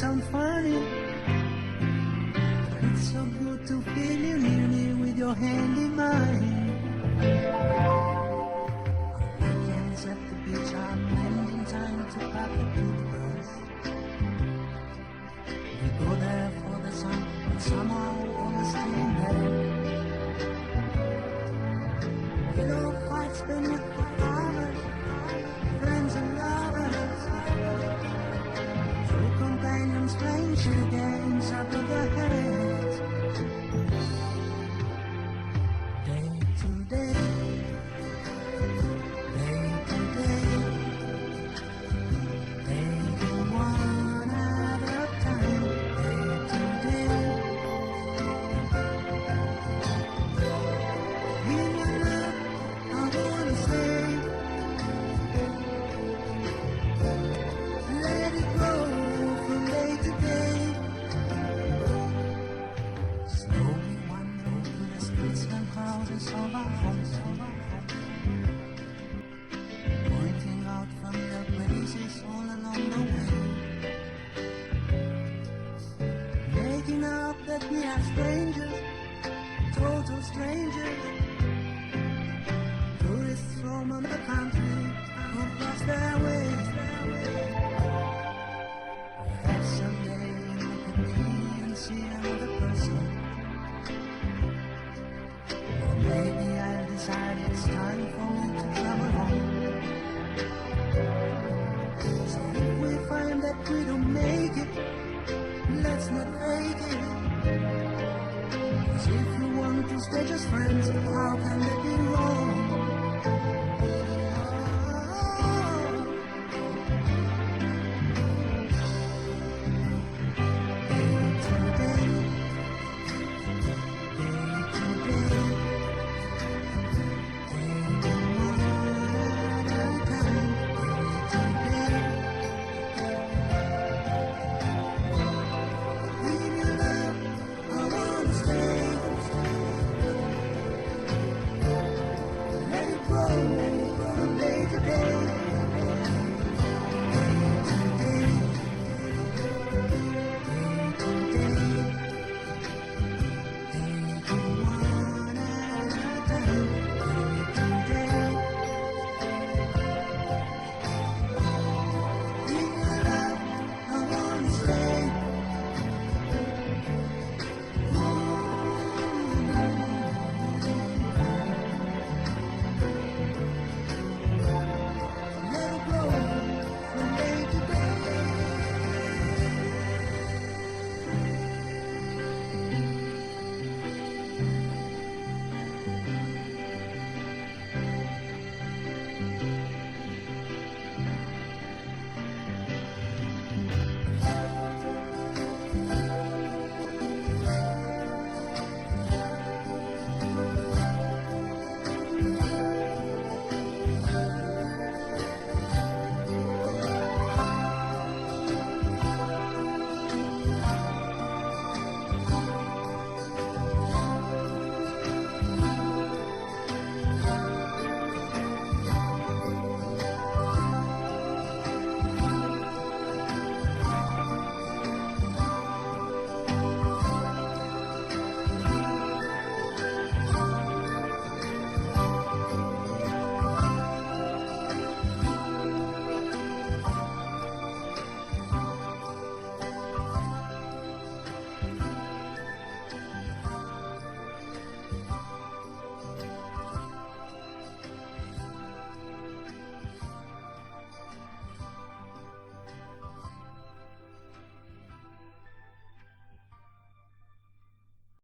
sound funny. It's so good to feel you near me with your hand in mine. Weekends at the beach, I'm ending time to pack a toothbrush. We go there for the sun, but somehow always staying there. We don't quite spend it for hours, friends and lovers, true companions playing shitty games out of their heads. Day to day, day to day, they go one at a time. Day to day, in your love, I wanna say, let it go from day to day. Slowly wandering through the streets and houses of our homes, pointing out familiar places all along the way, making out that we are strangers, total strangers, tourists from the country who've lost their way. Perhaps someday you look at me and see another person, or maybe I'll decide it's time for me to travel home. So if we find that we don't make it, let's not fake it. 'Cause if you want to stay just friends, how can that be wrong?